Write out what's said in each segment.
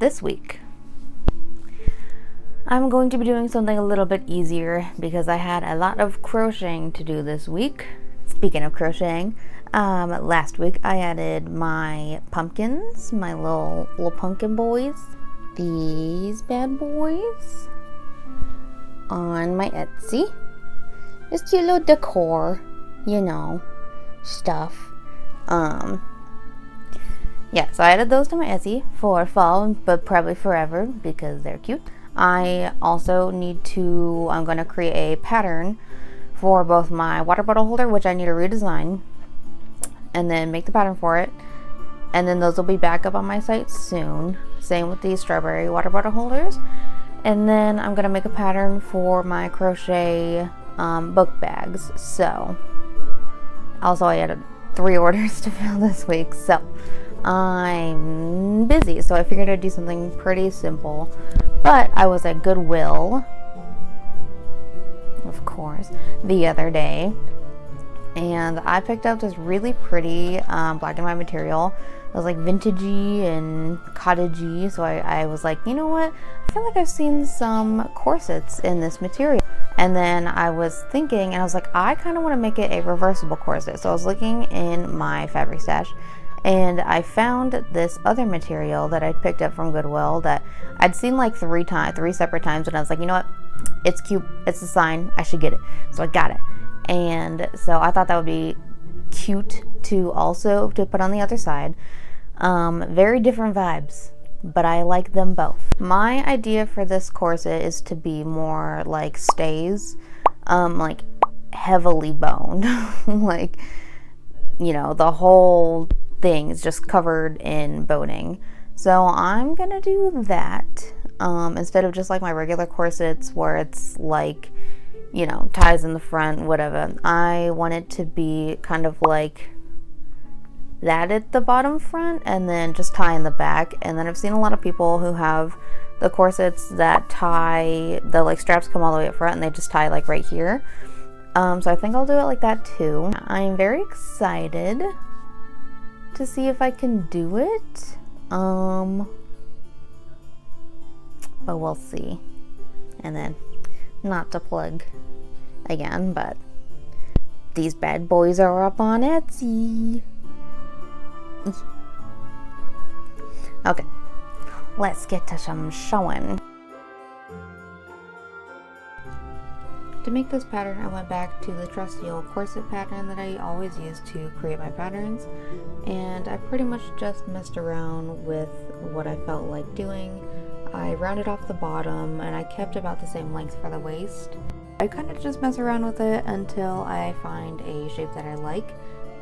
this week I'm going to be doing something a little bit easier because I had a lot of crocheting to do this week. Speaking of crocheting, last week I added my pumpkins, my little pumpkin boys, these bad boys, on my Etsy. Just cute little decor, you know, stuff. Yeah, so I added those to my Etsy for fall, but probably forever because they're cute. I also I'm going to create a pattern for both my water bottle holder, which I need to redesign, and then make the pattern for it. And then those will be back up on my site soon. Same with these strawberry water bottle holders. And then I'm going to make a pattern for my crochet book bags. So, also I added 3 orders to fill this week. So, I'm busy, so I figured I'd do something pretty simple. But I was at Goodwill, of course, the other day, and I picked up this really pretty black and white material. It was like vintagey and cottagey, so I was like, you know what? I feel like I've seen some corsets in this material. And then I was thinking, and I was like, I kind of want to make it a reversible corset. So I was looking in my fabric stash, and I found this other material that I picked up from Goodwill that I'd seen like 3 separate times, and I was like, you know what? It's cute. It's a sign. I should get it. So I got it. And so I thought that would be cute to put on the other side. Very different vibes, but I like them both. My idea for this corset is to be more like stays, like heavily boned, like, you know, the whole thing is just covered in boning. So I'm gonna do that instead of just like my regular corsets where it's like, you know, ties in the front, whatever. I want it to be kind of like that at the bottom front and then just tie in the back. And then I've seen a lot of people who have the corsets that tie, the like straps come all the way up front and they just tie like right here. So I think I'll do it like that too. I am very excited to see if I can do it. But we'll see. And then, not to plug again, but these bad boys are up on Etsy. Okay, let's get to some sewing. To make this pattern, I went back to the trusty old corset pattern that I always use to create my patterns, and I pretty much just messed around with what I felt like doing. I rounded off the bottom and I kept about the same length for the waist. I kind of just mess around with it until I find a shape that I like.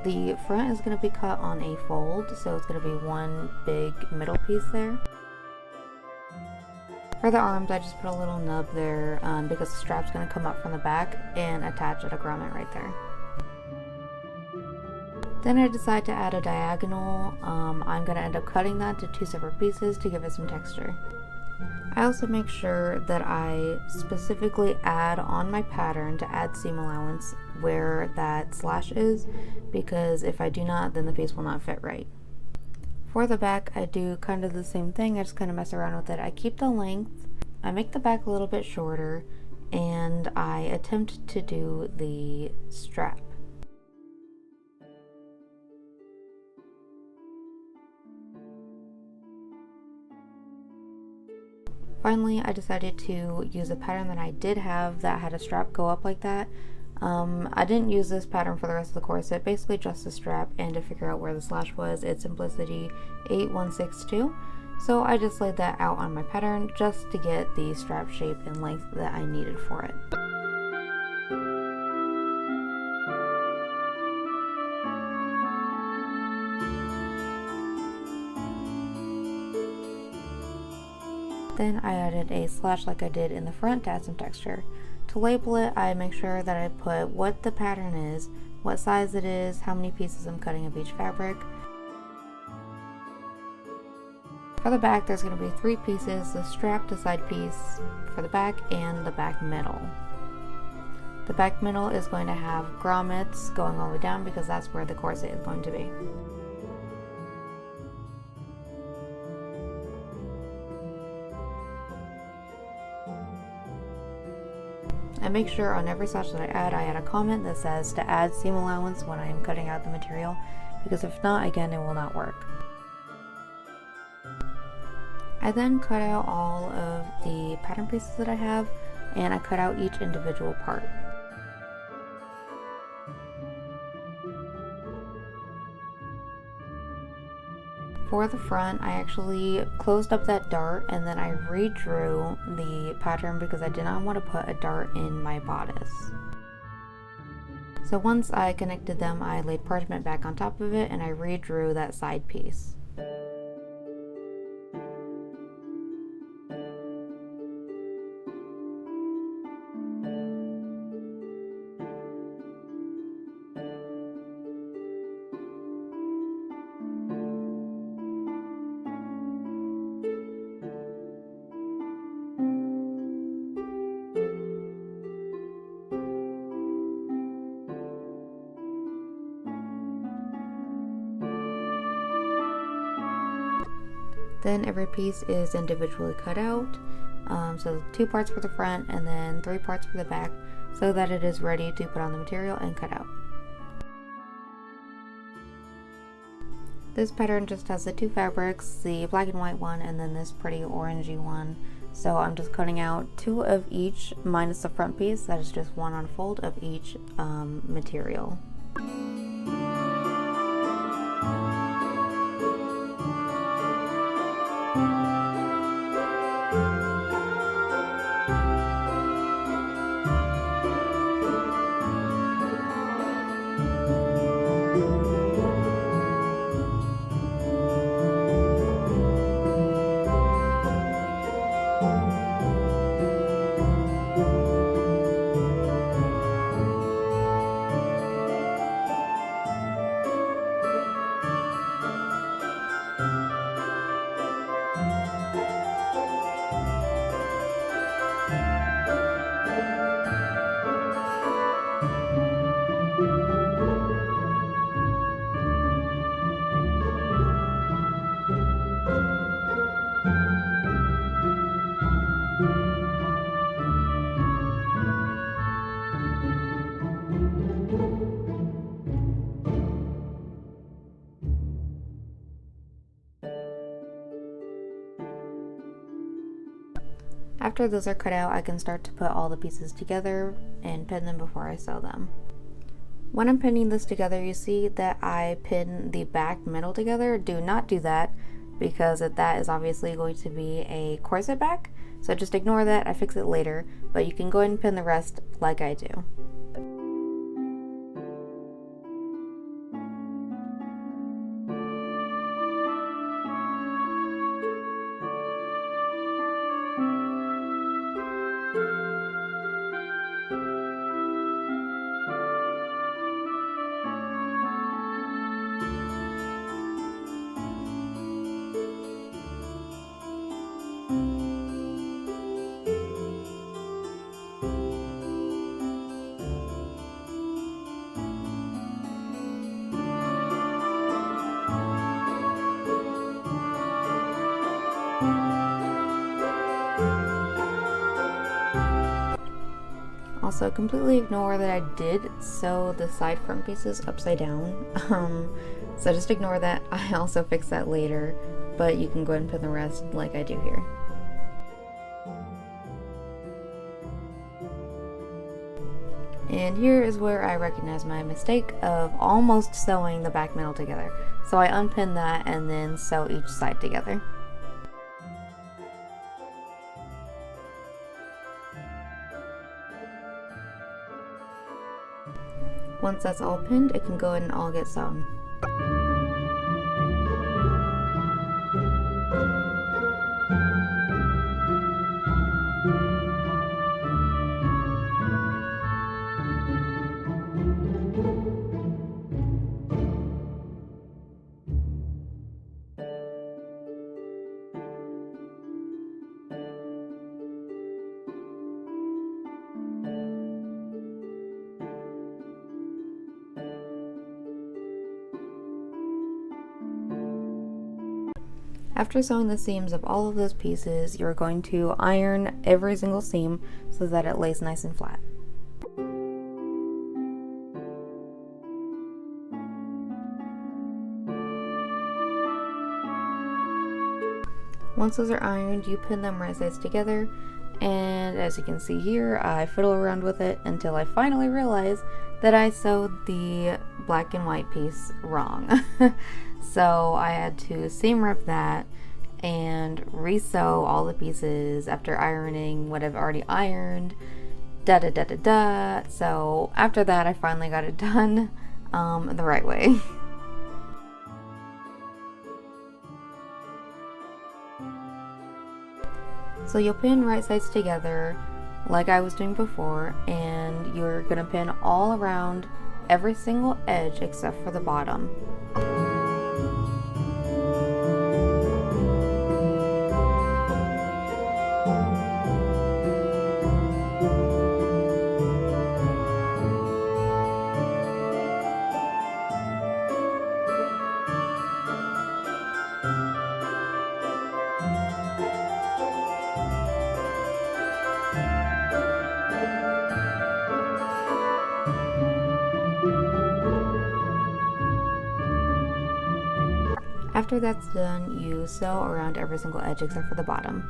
The front is going to be cut on a fold, so it's going to be one big middle piece there. For the arms, I just put a little nub there because the strap's going to come up from the back and attach at a grommet right there. Then I decide to add a diagonal. I'm going to end up cutting that to 2 separate pieces to give it some texture. I also make sure that I specifically add on my pattern to add seam allowance where that slash is, because if I do not, then the piece will not fit right. For the back, I do kind of the same thing. I just kind of mess around with it. I keep the length, I make the back a little bit shorter, and I attempt to do the strap. Finally, I decided to use a pattern that I did have that had a strap go up like that. I didn't use this pattern for the rest of the corset, basically just the strap, and to figure out where the slash was, it's Simplicity 8162. So I just laid that out on my pattern just to get the strap shape and length that I needed for it. Then I added a slash like I did in the front to add some texture. To label it, I make sure that I put what the pattern is, what size it is, how many pieces I'm cutting of each fabric. For the back, there's going to be 3 pieces, the strap, the side piece for the back, and the back middle. The back middle is going to have grommets going all the way down because that's where the corset is going to be. I make sure on every stitch that I add a comment that says to add seam allowance when I am cutting out the material, because if not, again, it will not work. I then cut out all of the pattern pieces that I have, and I cut out each individual part. For the front, I actually closed up that dart and then I redrew the pattern because I did not want to put a dart in my bodice. So once I connected them, I laid parchment back on top of it and I redrew that side piece. Then every piece is individually cut out, so 2 parts for the front and then 3 parts for the back, so that it is ready to put on the material and cut out. This pattern just has the 2 fabrics, the black and white one and then this pretty orangey one, so I'm just cutting out 2 of each minus the front piece. That is just 1 on fold of each material. After those are cut out, I can start to put all the pieces together and pin them before I sew them. When I'm pinning this together, you see that I pin the back middle together. Do not do that because that is obviously going to be a corset back. So just ignore that, I fix it later, but you can go ahead and pin the rest like I do. Also, completely ignore that I did sew the side front pieces upside down, so just ignore that. I also fix that later, but you can go ahead and pin the rest like I do here. And here is where I recognize my mistake of almost sewing the back middle together. So I unpin that and then sew each side together. Once that's all pinned, it can go ahead and all get sewn. After sewing the seams of all of those pieces, you're going to iron every single seam so that it lays nice and flat. Once those are ironed, you pin them right sides together, and as you can see here, I fiddle around with it until I finally realize that I sewed the black and white piece wrong. So I had to seam rip that and resew all the pieces after ironing what I've already ironed. So after that, I finally got it done the right way. So you'll pin right sides together like I was doing before, and you're gonna pin all around every single edge except for the bottom. After that's done, you sew around every single edge except for the bottom.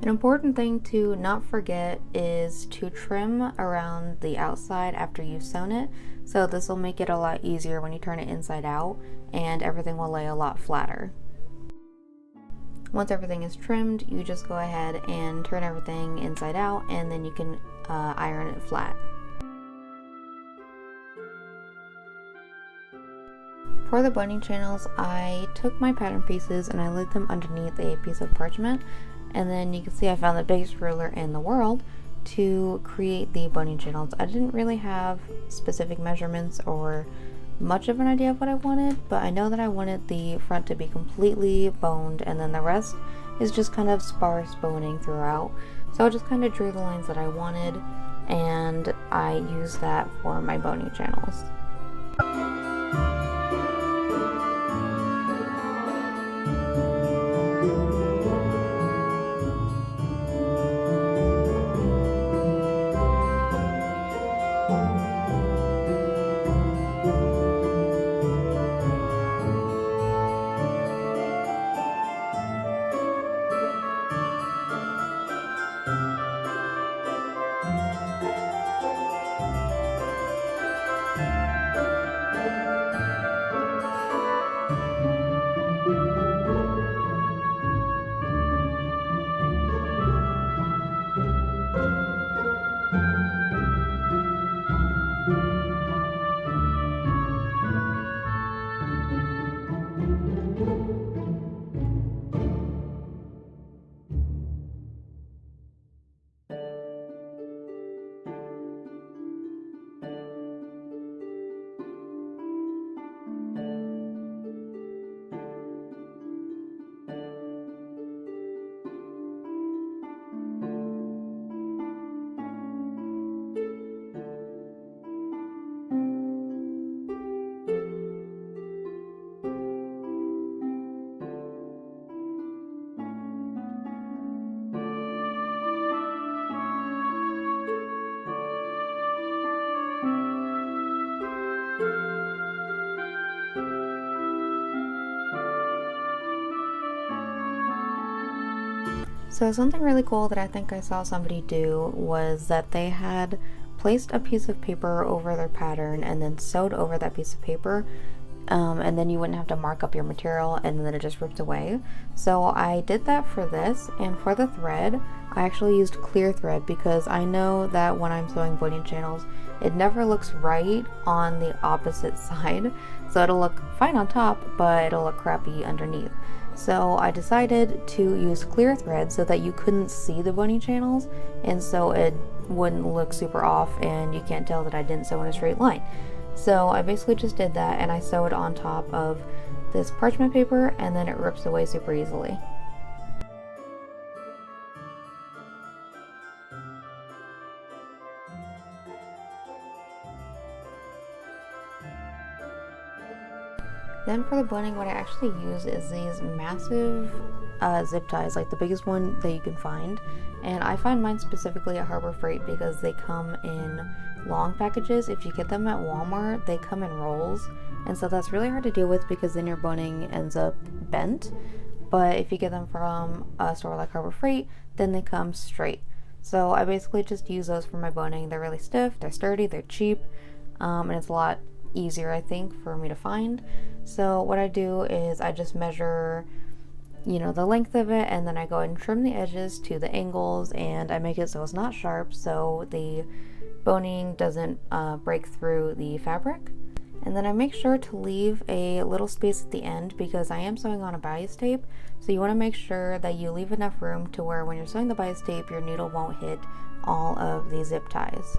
An important thing to not forget is to trim around the outside after you've sewn it, so this will make it a lot easier when you turn it inside out, and everything will lay a lot flatter. Once everything is trimmed, you just go ahead and turn everything inside out, and then you can iron it flat. For the bunny channels, I took my pattern pieces and I laid them underneath a piece of parchment, and then you can see I found the biggest ruler in the world to create the bunny channels. I didn't really have specific measurements or much of an idea of what I wanted, but I know that I wanted the front to be completely boned, and then the rest is just kind of sparse boning throughout. So I just kind of drew the lines that I wanted, and I used that for my boning channels. So something really cool that I think I saw somebody do was that they had placed a piece of paper over their pattern and then sewed over that piece of paper, and then you wouldn't have to mark up your material and then it just ripped away. So I did that for this, and for the thread I actually used clear thread because I know that when I'm sewing boning channels it never looks right on the opposite side, so it'll look fine on top but it'll look crappy underneath. So I decided to use clear thread so that you couldn't see the bunny channels, and so it wouldn't look super off and you can't tell that I didn't sew in a straight line. So I basically just did that, and I sewed on top of this parchment paper, and then it rips away super easily. Then for the boning, what I actually use is these massive zip ties, like the biggest one that you can find. And I find mine specifically at Harbor Freight because they come in long packages. If you get them at Walmart, they come in rolls. And so that's really hard to deal with because then your boning ends up bent. But if you get them from a store like Harbor Freight, then they come straight. So I basically just use those for my boning. They're really stiff, they're sturdy, they're cheap, and it's a lot easier, I think, for me to find. So what I do is I just measure, the length of it, and then I go ahead and trim the edges to the angles, and I make it so it's not sharp so the boning doesn't break through the fabric. And then I make sure to leave a little space at the end because I am sewing on a bias tape, so you want to make sure that you leave enough room to where when you're sewing the bias tape, your needle won't hit all of the zip ties.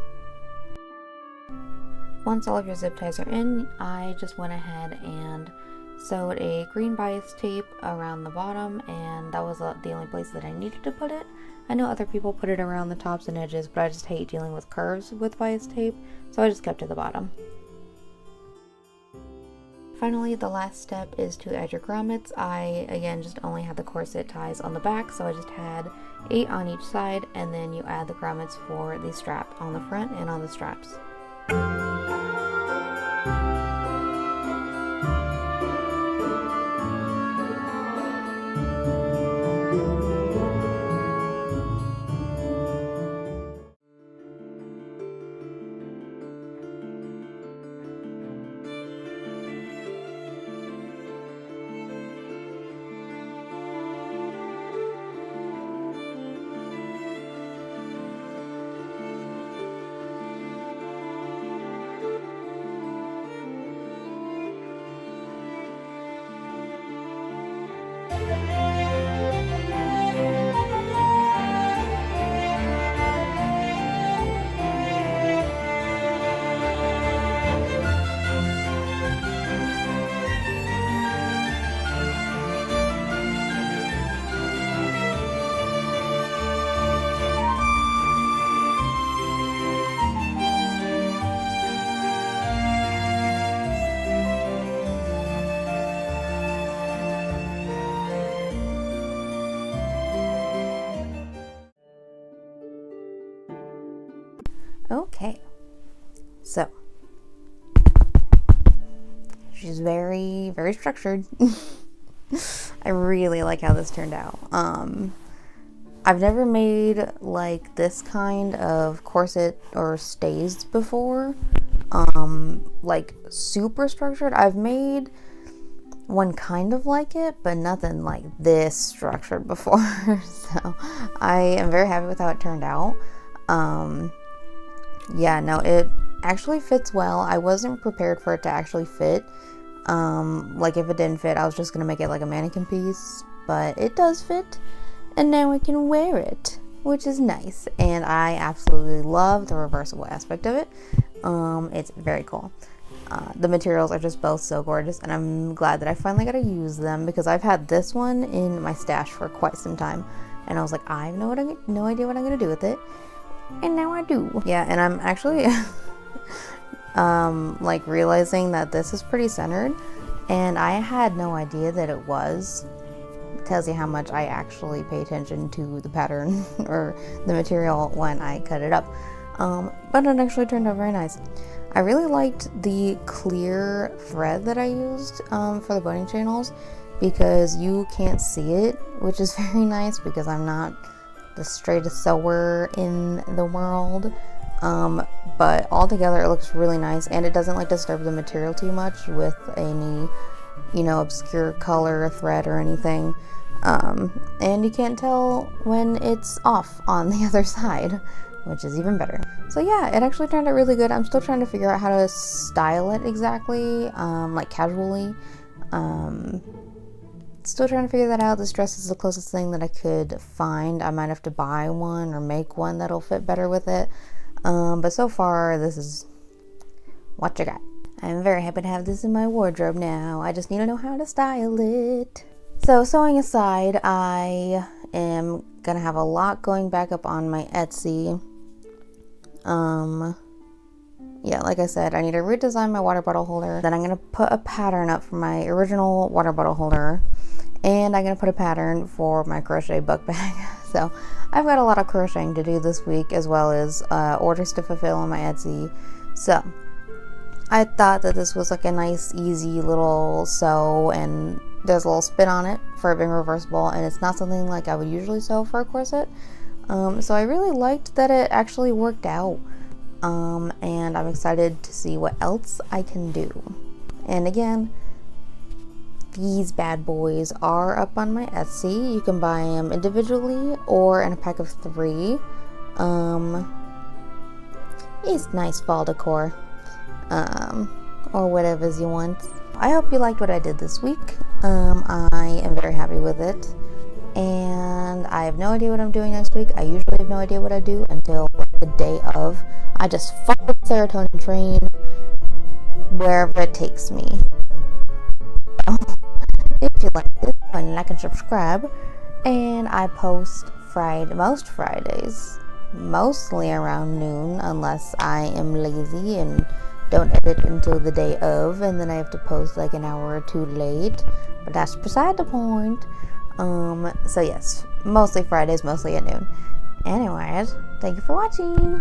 Once all of your zip ties are in, I just went ahead and sewed a green bias tape around the bottom, and that was the only place that I needed to put it. I know other people put it around the tops and edges, but I just hate dealing with curves with bias tape, so I just kept it at the bottom. Finally, the last step is to add your grommets. I, again, just only had the corset ties on the back, so I just had 8 on each side, and then you add the grommets for the strap on the front and on the straps. Okay, so she's very, very structured. I really like how this turned out. I've never made like this kind of corset or stays before, like super structured. I've made one kind of like it, but nothing like this structured before. So I am very happy with how it turned out. Yeah, no, it actually fits well. I wasn't prepared for it to actually fit. Like if it didn't fit, I was just gonna make it like a mannequin piece, but it does fit, and now I can wear it, which is nice. And I absolutely love the reversible aspect of it. It's very cool. The materials are just both so gorgeous, and I'm glad that I finally got to use them because I've had this one in my stash for quite some time, and I was like, I have no idea what I'm gonna do with it. And now I do. Yeah, and I'm actually like realizing that this is pretty centered, and I had no idea that it was. It tells you how much I actually pay attention to the pattern or the material when I cut it up. But it actually turned out very nice. I really liked the clear thread that I used for the boning channels because you can't see it, which is very nice because I'm not the straightest sewer in the world, but altogether it looks really nice, and it doesn't like disturb the material too much with any obscure color or thread or anything, and you can't tell when it's off on the other side, which is even better. So yeah, it actually turned out really good. I'm still trying to figure out how to style it exactly, like casually. Still trying to figure that out. This dress is the closest thing that I could find. I might have to buy one or make one that'll fit better with it. But so far, this is what you got. I'm very happy to have this in my wardrobe now. I just need to know how to style it. So sewing aside, I am gonna have a lot going back up on my Etsy. yeah, like I said, I need to redesign my water bottle holder. Then I'm going to put a pattern up for my original water bottle holder. And I'm going to put a pattern for my crochet book bag. So I've got a lot of crocheting to do this week, as well as orders to fulfill on my Etsy. So I thought that this was like a nice, easy little sew, and there's a little spin on it for it being reversible, and it's not something like I would usually sew for a corset. So I really liked that it actually worked out. And I'm excited to see what else I can do. And again, these bad boys are up on my Etsy. You can buy them individually or in a pack of 3. It's nice fall decor, or whatever you want. I hope you liked what I did this week. I am very happy with it, and I have no idea what I'm doing next week. I usually have no idea what I do until the day of. I just follow the serotonin train wherever it takes me. If you like this, go ahead and like and subscribe. And I post most Fridays, mostly around noon, unless I am lazy and don't edit until the day of, and then I have to post like an hour or 2 late. But that's beside the point. So yes, mostly Fridays, mostly at noon. Anyways, thank you for watching.